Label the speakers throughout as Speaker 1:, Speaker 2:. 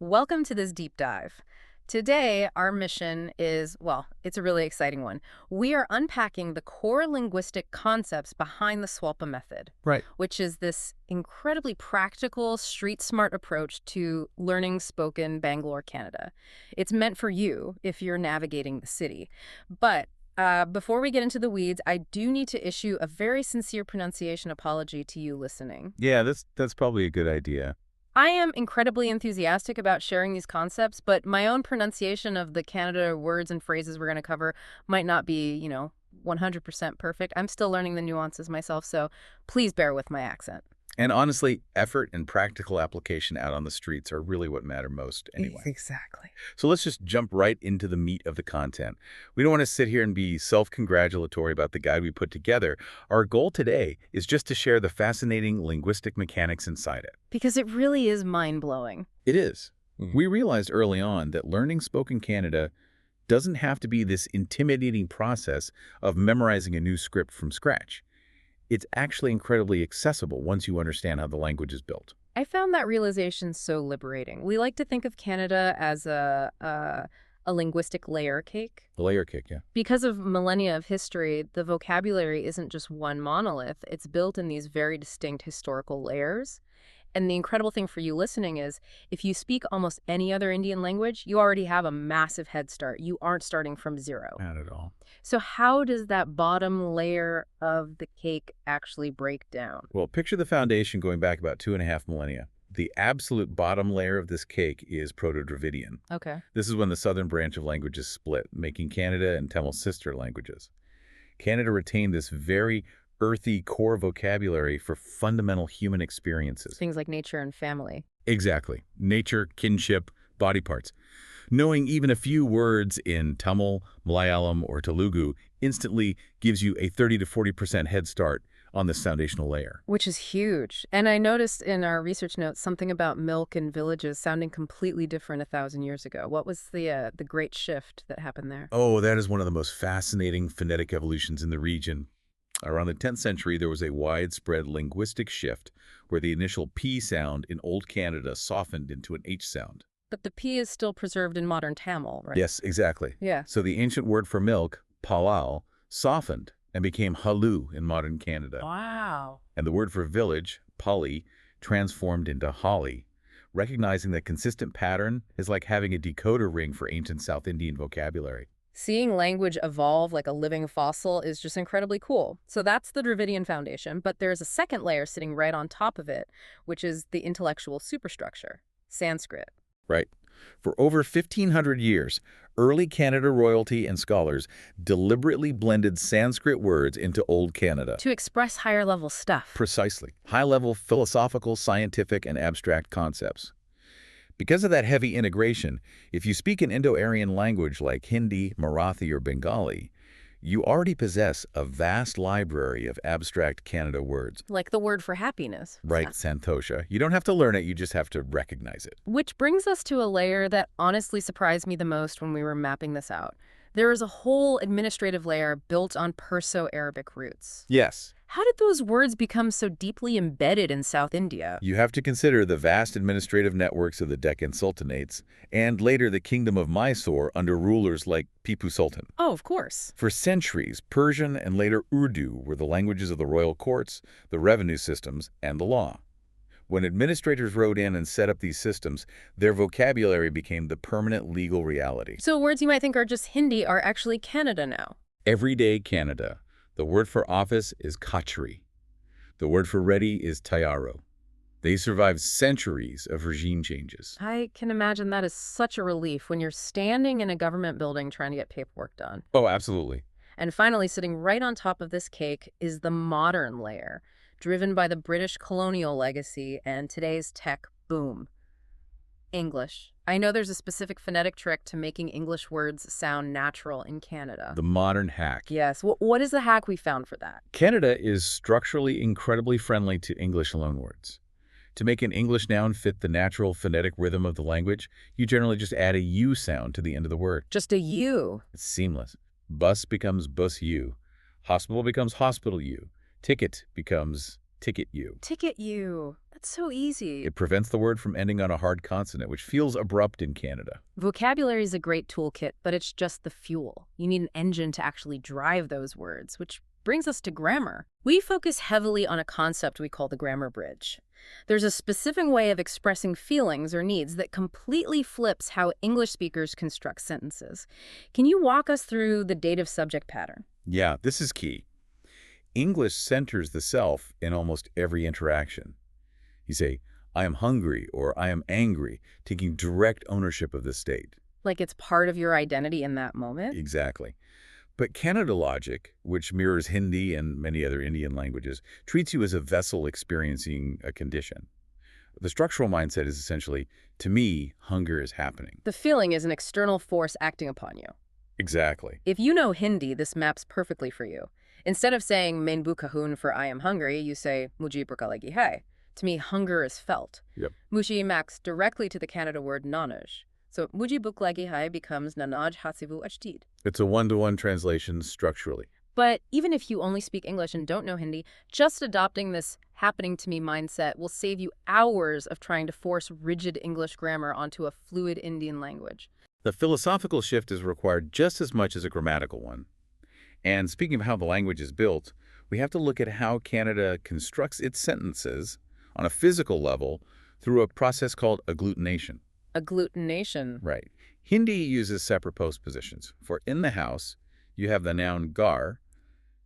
Speaker 1: Welcome to this deep dive. Today, our mission is, well, it's a really exciting one. We are unpacking the core linguistic concepts behind the Swalpa method,
Speaker 2: Right.
Speaker 1: which is this incredibly practical, street-smart approach to learning spoken Bangalore, Canada. It's meant for you if you're navigating the city. But before we get into the weeds, I do need to issue a very sincere pronunciation apology to you listening.
Speaker 2: Yeah, that's probably a good idea.
Speaker 1: I am incredibly enthusiastic about sharing these concepts, but my own pronunciation of the Kannada words and phrases we're going to cover might not be, 100% perfect. I'm still learning the nuances myself, so please bear with my accent.
Speaker 2: And honestly, effort and practical application out on the streets are really what matter most anyway.
Speaker 1: Exactly.
Speaker 2: So let's just jump right into the meat of the content. We don't want to sit here and be self-congratulatory about the guide we put together. Our goal today is just to share the fascinating linguistic mechanics inside it.
Speaker 1: Because it really is mind-blowing.
Speaker 2: It is. We realized early on that learning spoken Kannada doesn't have to be this intimidating process of memorizing a new script from scratch. It's actually incredibly accessible once you understand how the language is built.
Speaker 1: I found that realization so liberating. We like to think of Canada as a linguistic layer cake.
Speaker 2: The layer cake, yeah.
Speaker 1: Because of millennia of history, the vocabulary isn't just one monolith. It's built in these very distinct historical layers. And the incredible thing for you listening is, if you speak almost any other Indian language, you already have a massive head start. You aren't starting from zero.
Speaker 2: Not at all.
Speaker 1: So how does that bottom layer of the cake actually break down?
Speaker 2: Well, picture the foundation going back about 2.5 millennia. The absolute bottom layer of this cake is Proto-Dravidian.
Speaker 1: Okay.
Speaker 2: This is when the southern branch of languages split, making Kannada and Tamil sister languages. Kannada retained this very earthy core vocabulary for fundamental human experiences.
Speaker 1: Things like nature and family.
Speaker 2: Exactly. Nature, kinship, body parts. Knowing even a few words in Tamil, Malayalam, or Telugu instantly gives you a 30 to 40% head start on this foundational layer.
Speaker 1: Which is huge. And I noticed in our research notes something about milk and villages sounding completely different 1,000 years ago. What was the great shift that happened there?
Speaker 2: Oh, that is one of the most fascinating phonetic evolutions in the region. Around the 10th century, there was a widespread linguistic shift where the initial P sound in Old Kannada softened into an H sound.
Speaker 1: But the P is still preserved in modern Tamil, right?
Speaker 2: Yes, exactly.
Speaker 1: Yeah.
Speaker 2: So the ancient word for milk, palal, softened and became halu in modern Kannada.
Speaker 1: Wow.
Speaker 2: And the word for village, pali, transformed into holly. Recognizing that consistent pattern is like having a decoder ring for ancient South Indian vocabulary.
Speaker 1: Seeing language evolve like a living fossil is just incredibly cool. So that's the Dravidian foundation, but there's a second layer sitting right on top of it, which is the intellectual superstructure, Sanskrit.
Speaker 2: Right. For over 1,500 years, early Kannada royalty and scholars deliberately blended Sanskrit words into Old Kannada.
Speaker 1: To express higher level stuff.
Speaker 2: Precisely. High-level philosophical, scientific, and abstract concepts. Because of that heavy integration, if you speak an Indo-Aryan language like Hindi, Marathi, or Bengali, you already possess a vast library of abstract Kannada words.
Speaker 1: Like the word for happiness.
Speaker 2: Right, santosha. You don't have to learn it, you just have to recognize it.
Speaker 1: Which brings us to a layer that honestly surprised me the most when we were mapping this out. There is a whole administrative layer built on Perso-Arabic roots.
Speaker 2: Yes.
Speaker 1: How did those words become so deeply embedded in South India?
Speaker 2: You have to consider the vast administrative networks of the Deccan Sultanates, and later the Kingdom of Mysore under rulers like Tipu Sultan.
Speaker 1: Oh, of course.
Speaker 2: For centuries, Persian and later Urdu were the languages of the royal courts, the revenue systems, and the law. When administrators wrote in and set up these systems, their vocabulary became the permanent legal reality.
Speaker 1: So words you might think are just Hindi are actually Kannada now.
Speaker 2: Everyday Kannada. The word for office is kachri. The word for ready is tayaro. They survived centuries of regime changes.
Speaker 1: I can imagine that is such a relief when you're standing in a government building trying to get paperwork done.
Speaker 2: Oh, absolutely.
Speaker 1: And finally, sitting right on top of this cake is the modern layer, driven by the British colonial legacy and today's tech boom. English. I know there's a specific phonetic trick to making English words sound natural in Canada.
Speaker 2: The modern hack.
Speaker 1: Yes. What is the hack we found for that?
Speaker 2: Kannada is structurally incredibly friendly to English loanwords. To make an English noun fit the natural phonetic rhythm of the language, you generally just add a U sound to the end of the word.
Speaker 1: Just a U.
Speaker 2: It's seamless. Bus becomes bus U. Hospital becomes hospital U. Ticket becomes Ticket you.
Speaker 1: Ticket you. That's so easy.
Speaker 2: It prevents the word from ending on a hard consonant, which feels abrupt in Canada.
Speaker 1: Vocabulary is a great toolkit, but it's just the fuel. You need an engine to actually drive those words, which brings us to grammar. We focus heavily on a concept we call the grammar bridge. There's a specific way of expressing feelings or needs that completely flips how English speakers construct sentences. Can you walk us through the dative subject pattern?
Speaker 2: Yeah, this is key. English centers the self in almost every interaction. You say, I am hungry or I am angry, taking direct ownership of the state.
Speaker 1: Like it's part of your identity in that moment?
Speaker 2: Exactly. But Kannada logic, which mirrors Hindi and many other Indian languages, treats you as a vessel experiencing a condition. The structural mindset is essentially, to me, hunger is happening.
Speaker 1: The feeling is an external force acting upon you.
Speaker 2: Exactly.
Speaker 1: If you know Hindi, this maps perfectly for you. Instead of saying main bu kahun for I am hungry, you say Mujhe bhukh lagi hai. To me, hunger is felt.
Speaker 2: Yep.
Speaker 1: Mujhe maps directly to the Kannada word nanaj. So Mujhe bhukh lagi hai becomes nanaj hasivu achtid.
Speaker 2: It's a one-to-one translation structurally.
Speaker 1: But even if you only speak English and don't know Hindi, just adopting this happening to me mindset will save you hours of trying to force rigid English grammar onto a fluid Indian language.
Speaker 2: The philosophical shift is required just as much as a grammatical one. And speaking of how the language is built, we have to look at how Kannada constructs its sentences on a physical level through a process called agglutination.
Speaker 1: Agglutination.
Speaker 2: Right. Hindi uses separate postpositions. For in the house, you have the noun gar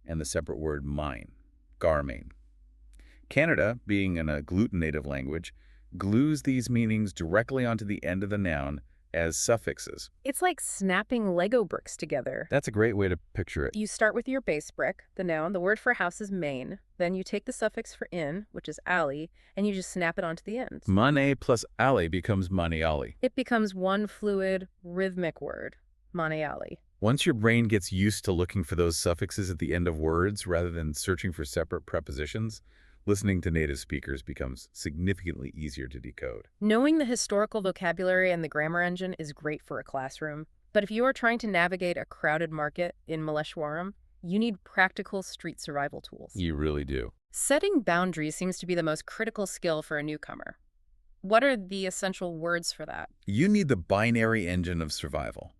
Speaker 2: and the separate word mine, gar main. Kannada, being an agglutinative language, glues these meanings directly onto the end of the noun as suffixes.
Speaker 1: It's like snapping Lego bricks together.
Speaker 2: That's a great way to picture it.
Speaker 1: You start with your base brick, the noun, the word for house is main. Then you take the suffix for in, which is ali, and you just snap it onto the ends.
Speaker 2: Mane plus ali becomes maniali.
Speaker 1: It becomes one fluid, rhythmic word, maniali.
Speaker 2: Once your brain gets used to looking for those suffixes at the end of words rather than searching for separate prepositions, listening to native speakers becomes significantly easier to decode.
Speaker 1: Knowing the historical vocabulary and the grammar engine is great for a classroom, but if you are trying to navigate a crowded market in Malleshwaram, you need practical street survival tools.
Speaker 2: You really do.
Speaker 1: Setting boundaries seems to be the most critical skill for a newcomer. What are the essential words for that?
Speaker 2: You need the binary engine of survival.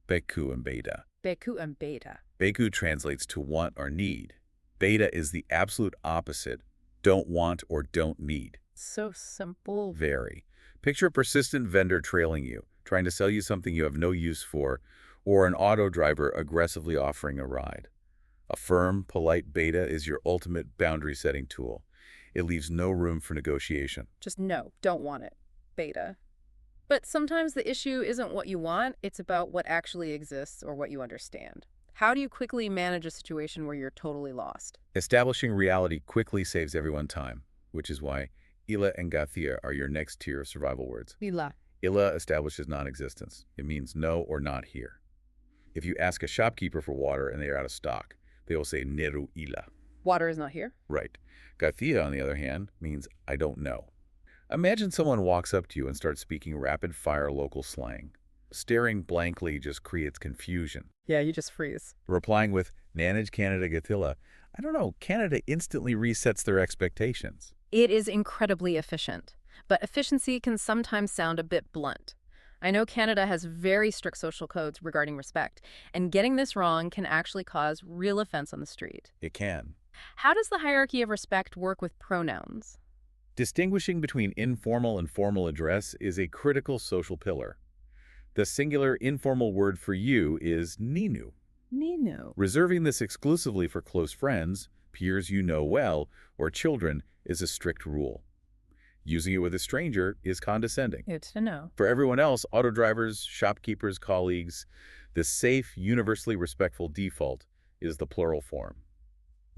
Speaker 2: Beku and beta.
Speaker 1: Beku and beta.
Speaker 2: Beku translates to want or need. Beta is the absolute opposite. Don't want or don't need.
Speaker 1: So simple.
Speaker 2: Very. Picture a persistent vendor trailing you, trying to sell you something you have no use for, or an auto driver aggressively offering a ride. A firm, polite beta is your ultimate boundary-setting tool. It leaves no room for negotiation.
Speaker 1: Just no, don't want it. Beta. But sometimes the issue isn't what you want, it's about what actually exists or what you understand. How do you quickly manage a situation where you're totally lost?
Speaker 2: Establishing reality quickly saves everyone time, which is why ila and gathia are your next tier of survival words.
Speaker 1: Ila.
Speaker 2: Ila establishes non-existence. It means no or not here. If you ask a shopkeeper for water and they are out of stock, they will say neru ila.
Speaker 1: Water is not here?
Speaker 2: Right. Gathia, on the other hand, means I don't know. Imagine someone walks up to you and starts speaking rapid-fire local slang. Staring blankly just creates confusion.
Speaker 1: Yeah, you just freeze.
Speaker 2: Replying with Nanaj Kannada Gatila, I don't know, Canada instantly resets their expectations.
Speaker 1: It is incredibly efficient, but efficiency can sometimes sound a bit blunt. I know Canada has very strict social codes regarding respect, and getting this wrong can actually cause real offense on the street.
Speaker 2: It can.
Speaker 1: How does the hierarchy of respect work with pronouns?
Speaker 2: Distinguishing between informal and formal address is a critical social pillar. The singular informal word for you is ninu.
Speaker 1: Nino.
Speaker 2: Reserving this exclusively for close friends, peers you know well, or children is a strict rule. Using it with a stranger is condescending.
Speaker 1: Good to know.
Speaker 2: For everyone else, auto drivers, shopkeepers, colleagues, the safe, universally respectful default is the plural form,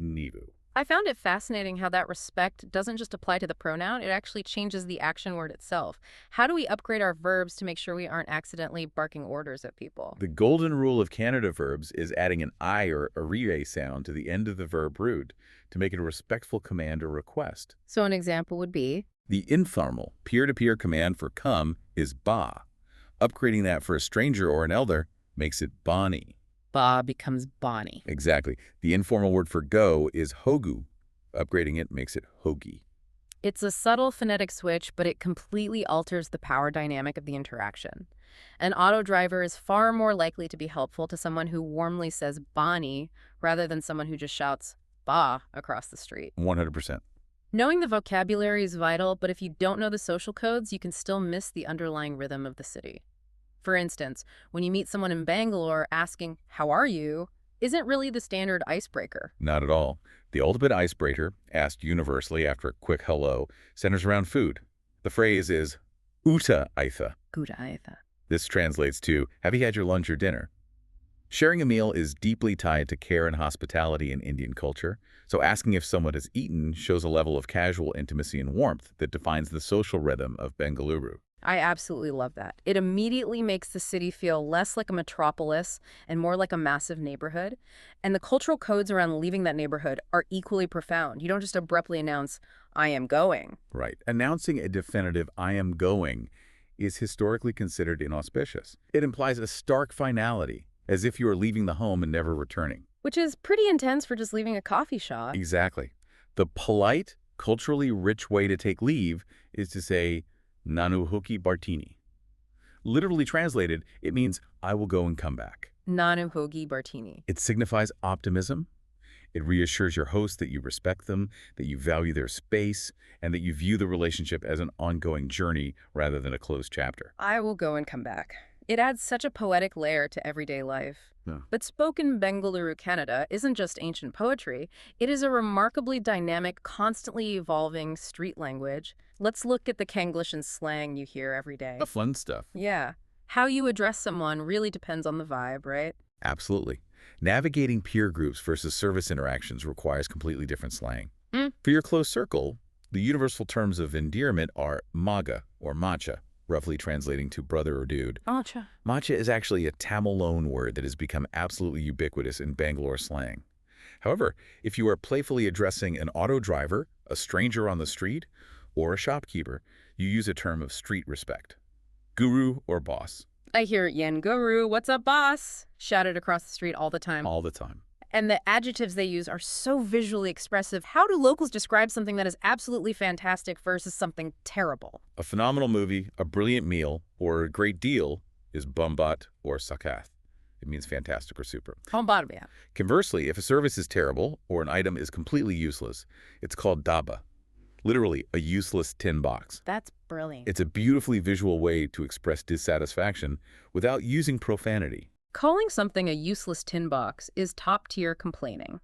Speaker 2: nivu.
Speaker 1: I found it fascinating how that respect doesn't just apply to the pronoun, it actually changes the action word itself. How do we upgrade our verbs to make sure we aren't accidentally barking orders at people?
Speaker 2: The golden rule of Kannada verbs is adding an I or arire sound to the end of the verb root to make it a respectful command or request.
Speaker 1: So an example would be?
Speaker 2: The informal, peer-to-peer command for come is ba. Upgrading that for a stranger or an elder makes it bani.
Speaker 1: Ba becomes Bonnie.
Speaker 2: Exactly. The informal word for go is hogu. Upgrading it makes it hoagie.
Speaker 1: It's a subtle phonetic switch, but it completely alters the power dynamic of the interaction. An auto driver is far more likely to be helpful to someone who warmly says Bani rather than someone who just shouts Ba across the street.
Speaker 2: 100%.
Speaker 1: Knowing the vocabulary is vital, but if you don't know the social codes, you can still miss the underlying rhythm of the city. For instance, when you meet someone in Bangalore, asking, "How are you?" isn't really the standard icebreaker.
Speaker 2: Not at all. The ultimate icebreaker, asked universally after a quick hello, centers around food. The phrase is Uta Aitha.
Speaker 1: Good either.
Speaker 2: This translates to, have you had your lunch or dinner? Sharing a meal is deeply tied to care and hospitality in Indian culture, so asking if someone has eaten shows a level of casual intimacy and warmth that defines the social rhythm of Bengaluru.
Speaker 1: I absolutely love that. It immediately makes the city feel less like a metropolis and more like a massive neighborhood. And the cultural codes around leaving that neighborhood are equally profound. You don't just abruptly announce, "I am going."
Speaker 2: Right. Announcing a definitive "I am going" is historically considered inauspicious. It implies a stark finality, as if you are leaving the home and never returning.
Speaker 1: Which is pretty intense for just leaving a coffee shop.
Speaker 2: Exactly. The polite, culturally rich way to take leave is to say, Nanu hoki bartini. Literally translated, it means, I will go and come back.
Speaker 1: Nanu hogi bartini.
Speaker 2: It signifies optimism. It reassures your host that you respect them, that you value their space, and that you view the relationship as an ongoing journey rather than a closed chapter.
Speaker 1: I will go and come back. It adds such a poetic layer to everyday life.
Speaker 2: Yeah.
Speaker 1: But spoken Bengaluru Kannada isn't just ancient poetry. It is a remarkably dynamic, constantly evolving street language. Let's look at the Kanglish and slang you hear every day.
Speaker 2: The fun stuff.
Speaker 1: Yeah. How you address someone really depends on the vibe, right?
Speaker 2: Absolutely. Navigating peer groups versus service interactions requires completely different slang.
Speaker 1: Mm.
Speaker 2: For your close circle, the universal terms of endearment are maga or macha, roughly translating to brother or dude.
Speaker 1: Acha.
Speaker 2: Macha is actually a Tamil loan word that has become absolutely ubiquitous in Bangalore slang. However, if you are playfully addressing an auto driver, a stranger on the street, or a shopkeeper, you use a term of street respect. Guru or boss.
Speaker 1: I hear "Yen Guru, what's up, boss?" shouted across the street all the time.
Speaker 2: All the time.
Speaker 1: And the adjectives they use are so visually expressive. How do locals describe something that is absolutely fantastic versus something terrible?
Speaker 2: A phenomenal movie, a brilliant meal, or a great deal is bumbat or sakath. It means fantastic or super.
Speaker 1: Hombarbia.
Speaker 2: Conversely, if a service is terrible or an item is completely useless, it's called daba. Literally, a useless tin box.
Speaker 1: That's brilliant.
Speaker 2: It's a beautifully visual way to express dissatisfaction without using profanity.
Speaker 1: Calling something a useless tin box is top-tier complaining.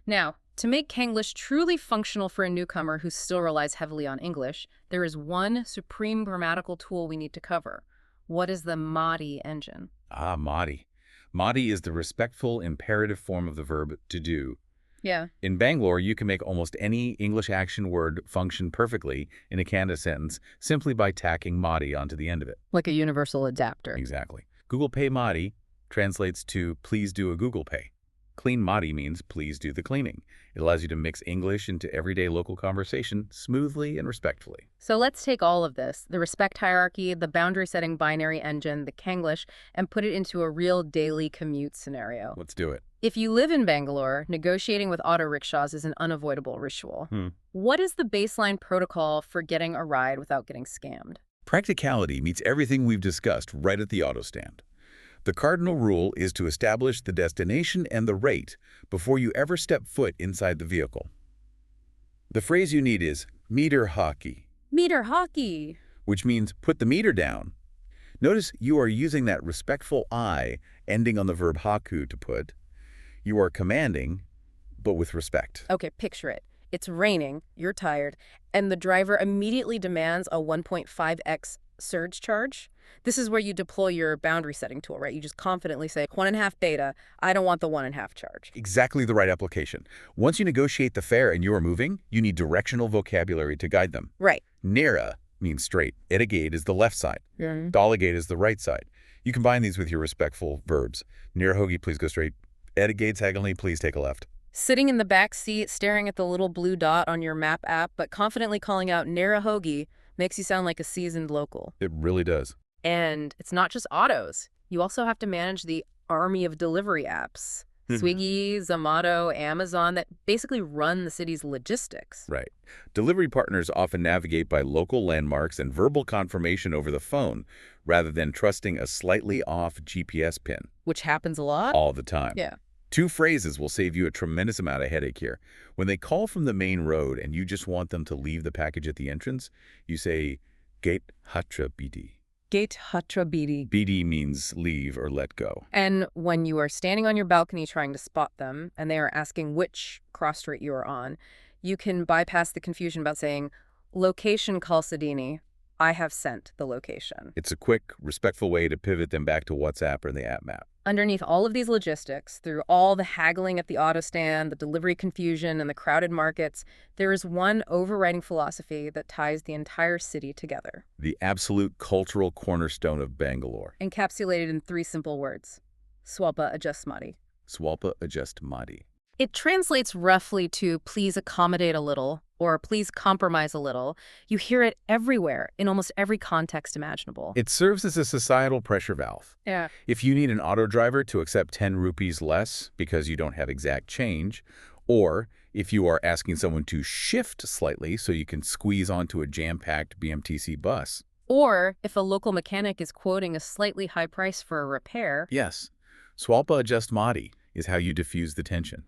Speaker 1: Now, to make Kanglish truly functional for a newcomer who still relies heavily on English, there is one supreme grammatical tool we need to cover. What is the Mahdi engine?
Speaker 2: Ah, Mahdi. Mahdi is the respectful imperative form of the verb to do.
Speaker 1: Yeah.
Speaker 2: In Bangalore, you can make almost any English action word function perfectly in a Kannada sentence simply by tacking Mahdi onto the end of it.
Speaker 1: Like a universal adapter.
Speaker 2: Exactly. Google Pay Mahdi translates to please do a Google Pay. Clean Mahdi means please do the cleaning. It allows you to mix English into everyday local conversation smoothly and respectfully.
Speaker 1: So let's take all of this, the respect hierarchy, the boundary-setting binary engine, the Kanglish, and put it into a real daily commute scenario.
Speaker 2: Let's do it.
Speaker 1: If you live in Bangalore, negotiating with auto rickshaws is an unavoidable ritual. What is the baseline protocol for getting a ride without getting scammed?
Speaker 2: Practicality meets everything we've discussed right at the auto stand. The cardinal rule is to establish the destination and the rate before you ever step foot inside the vehicle. The phrase you need is meter hockey,
Speaker 1: Meter hockey.
Speaker 2: which means put the meter down. Notice you are using that respectful I ending on the verb haku to put. You are commanding, but with respect.
Speaker 1: Okay, picture it. It's raining, you're tired, and the driver immediately demands a 1.5x surge charge. This is where you deploy your boundary setting tool, right? You just confidently say, 1.5 beta, I don't want the 1.5 charge.
Speaker 2: Exactly the right application. Once you negotiate the fare and you are moving, you need directional vocabulary to guide them.
Speaker 1: Right.
Speaker 2: Nera means straight. Etigate is the left side.
Speaker 1: Yeah.
Speaker 2: Delegate is the right side. You combine these with your respectful verbs. Nera hogi, please go straight. Etigate sagally, please take a left.
Speaker 1: Sitting in the back seat, staring at the little blue dot on your map app, but confidently calling out Narahogi makes you sound like a seasoned local.
Speaker 2: It really does.
Speaker 1: And it's not just autos. You also have to manage the army of delivery apps. Swiggy, Zomato, Amazon, that basically run the city's logistics.
Speaker 2: Right. Delivery partners often navigate by local landmarks and verbal confirmation over the phone, rather than trusting a slightly off GPS pin.
Speaker 1: Which happens a lot?
Speaker 2: All the time.
Speaker 1: Yeah.
Speaker 2: Two phrases will save you a tremendous amount of headache here. When they call from the main road and you just want them to leave the package at the entrance, you say, Gate Hatra BD.
Speaker 1: Gate Hatra BD.
Speaker 2: BD means leave or let go.
Speaker 1: And when you are standing on your balcony trying to spot them, and they are asking which cross street you are on, you can bypass the confusion about saying, location Calcedini, I have sent the location.
Speaker 2: It's a quick, respectful way to pivot them back to WhatsApp or the app map.
Speaker 1: Underneath all of these logistics, through all the haggling at the auto stand, the delivery confusion, and the crowded markets, there is one overriding philosophy that ties the entire city together.
Speaker 2: The absolute cultural cornerstone of Bangalore.
Speaker 1: Encapsulated in 3 simple words. Swalpa adjustmati.
Speaker 2: Swalpa adjustmati.
Speaker 1: It translates roughly to please accommodate a little, or please compromise a little. You hear it everywhere, in almost every context imaginable.
Speaker 2: It serves as a societal pressure valve.
Speaker 1: Yeah.
Speaker 2: If you need an auto driver to accept 10 rupees less because you don't have exact change, or if you are asking someone to shift slightly so you can squeeze onto a jam-packed BMTC bus.
Speaker 1: Or if a local mechanic is quoting a slightly high price for a repair.
Speaker 2: Yes, Swalpa adjustmati is how you diffuse the tension.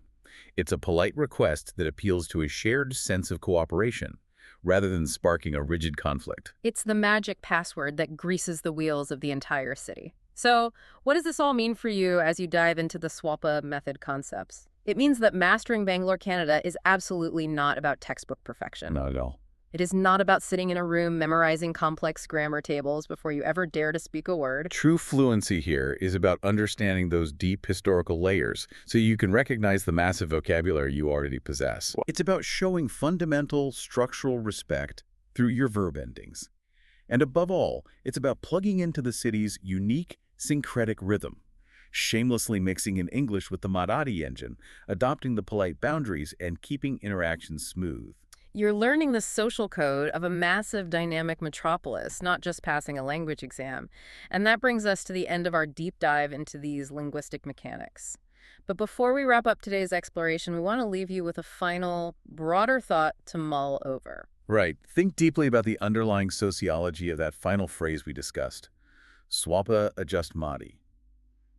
Speaker 2: It's a polite request that appeals to a shared sense of cooperation, rather than sparking a rigid conflict.
Speaker 1: It's the magic password that greases the wheels of the entire city. So, what does this all mean for you as you dive into the Swalpa method concepts? It means that mastering Bangalore Kannada is absolutely not about textbook perfection.
Speaker 2: Not at all.
Speaker 1: It is not about sitting in a room memorizing complex grammar tables before you ever dare to speak a word.
Speaker 2: True fluency here is about understanding those deep historical layers so you can recognize the massive vocabulary you already possess. It's about showing fundamental structural respect through your verb endings. And above all, it's about plugging into the city's unique syncretic rhythm, shamelessly mixing in English with the Marathi engine, adopting the polite boundaries, and keeping interactions smooth.
Speaker 1: You're learning the social code of a massive dynamic metropolis, not just passing a language exam. And that brings us to the end of our deep dive into these linguistic mechanics. But before we wrap up today's exploration, we want to leave you with a final, broader thought to mull over.
Speaker 2: Right. Think deeply about the underlying sociology of that final phrase we discussed. Swalpa adjustmati.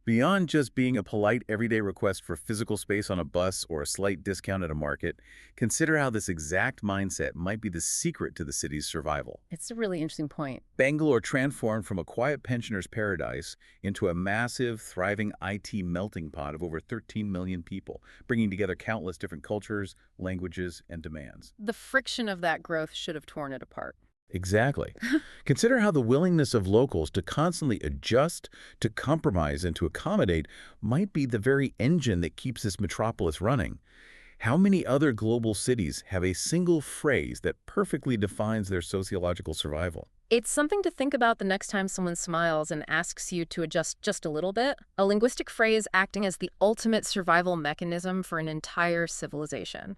Speaker 2: Beyond just being a polite everyday request for physical space on a bus or a slight discount at a market, consider how this exact mindset might be the secret to the city's survival.
Speaker 1: It's a really interesting point.
Speaker 2: Bangalore transformed from a quiet pensioner's paradise into a massive, thriving IT melting pot of over 13 million people, bringing together countless different cultures, languages, and demands.
Speaker 1: The friction of that growth should have torn it apart.
Speaker 2: Exactly. Consider how the willingness of locals to constantly adjust, to compromise, and to accommodate might be the very engine that keeps this metropolis running. How many other global cities have a single phrase that perfectly defines their sociological survival?
Speaker 1: It's something to think about the next time someone smiles and asks you to adjust just a little bit. A linguistic phrase acting as the ultimate survival mechanism for an entire civilization.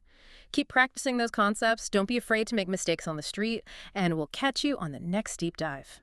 Speaker 1: Keep practicing those concepts, don't be afraid to make mistakes on the street, and we'll catch you on the next deep dive.